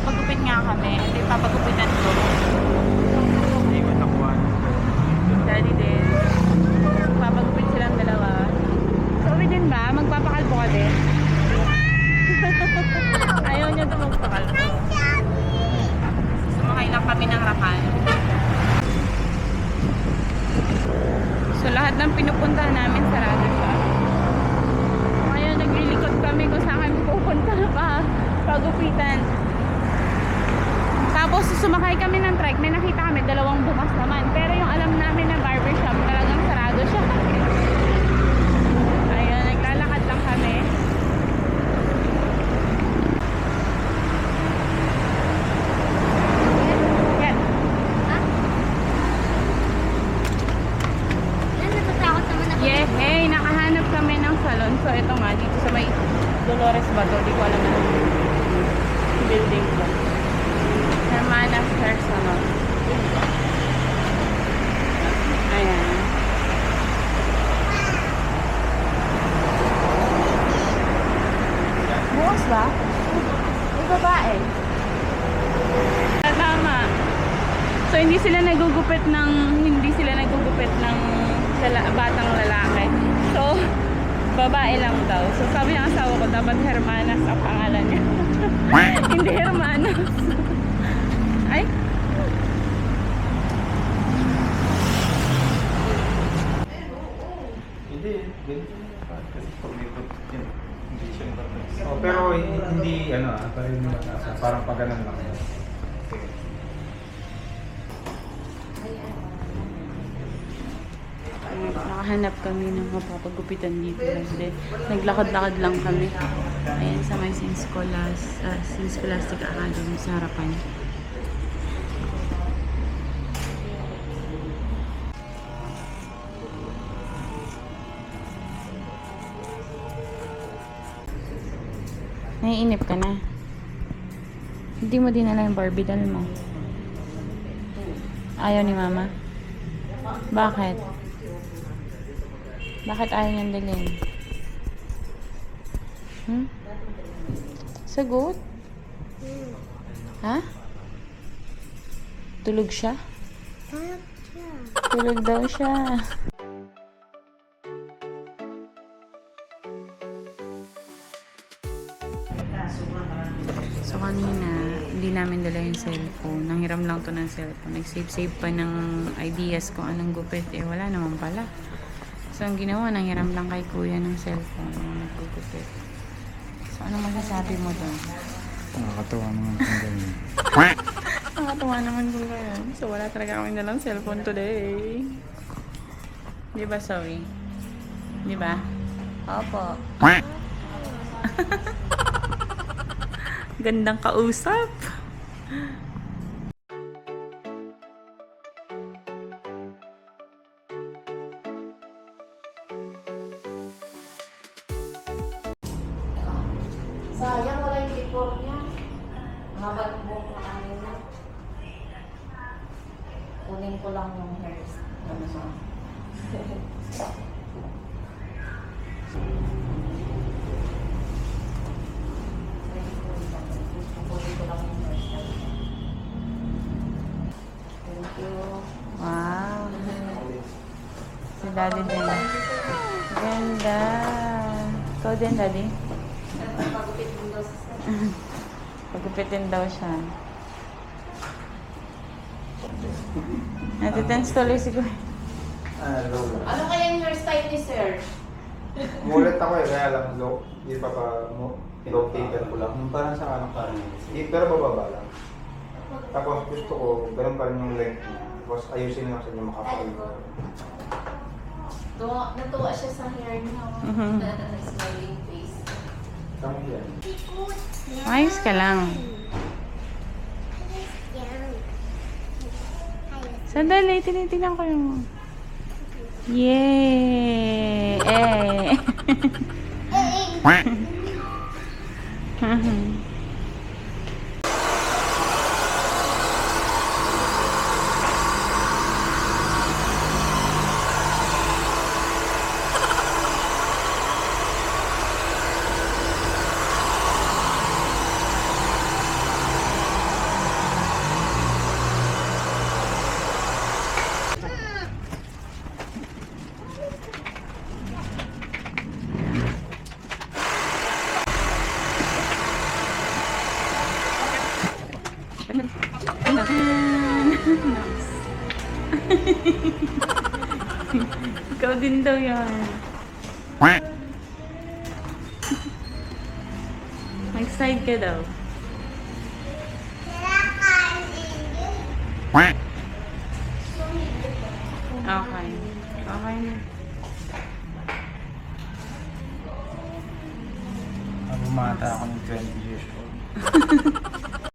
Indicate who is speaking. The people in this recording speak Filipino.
Speaker 1: magpapagupit nga kami. Ito yung papagupitan ko. Daddy din. Magpapagupit silang dalawa. So, din ba? Magpapakalbo ka din? Ayaw niya ito magpakalbo. Sumakay lang kami ng rakan. So, lahat ng pinupuntahan namin sarado siya. Ngayon, naglilikot kami kung saan kami pupunta pa pagupitan. Tapos, sumakay kami ng trike. May nakita kami, dalawang bukas naman. Pero yung alam namin na barbershop, talagang sarado siya. Ayun, naglalakad lang kami. Yan. Yeah, hey, nakahanap kami ng salon. So, ito nga, dito sa may Dolores ba to? Di ko alam na building ko. Hermanas Hair Salon. Ayan. Bukas ba? May babae. Tama. So, hindi sila nagugupit ng batang lalaki. So, babae lang daw. So, sabi ng asawa ko, dapat Hermanas ang pangalan niya. Hindi Hermanas. Ay.
Speaker 2: Hindi, ganito. Kasi pag-ikot yun, hindi siya oh, pero hindi, parang pag-ganan lang.
Speaker 1: Nakahanap kami ng mapapagupitan dito kasi naglakad-lakad lang kami. Ayan sa may St. Scholastic Academy sa harapan. Naiinip ka na. Hindi mo dinala yung Barbie doll mo. Ayaw ni Mama? Bakit? Bakit ayaw niyang dalhin? Sagot? Ha? Tulog siya? Tulog daw siya. So kanina, hindi namin dala yung cellphone. Nanghiram lang to ng cellphone. Nag-save pa ng ideas kung anong gupit. Eh, wala naman pala. So, ang ginawa, nanghiram lang kay kuya ng cellphone. Nagugupit. So, anong masasabi mo doon?
Speaker 2: Nakakatawa naman kung ganyan.
Speaker 1: Nakakatawa naman kung ganyan. So, wala talaga kami dalang cellphone today. Di ba, Zoe? Di ba? Opo. Gandang kausap.
Speaker 3: Sayang wala yung report niya. Mabagbok na kanina. Kunin ko lang yung hairs. Ano ba? Kunin ko lang yung hairs. Thank you.
Speaker 1: Wow. Si Daddy din. Ganda. Ikaw din, Daddy?
Speaker 3: Pagupit mo daw sa
Speaker 1: Pagupitin daw siya. Natitense tuloy si Kuya.
Speaker 3: Ano kaya yung hairstyle ni Sir?
Speaker 2: Mulit ako kaya lang low. Hindi pa low taper ko lang. Parang sa anong parang pero bababa lang. Tapos gusto ko, ganun pa rin yung length niya. Tapos ayusin lang sa inyo makapal.
Speaker 3: Natuwa siya sa hair niya. Smiling face.
Speaker 2: Tama yan.
Speaker 1: Ayos ka lang. Sandali, tinitingnan ko yung... Yay! Eh! Ikaw din daw yan. Mag-side ka daw. Okay. Okay na.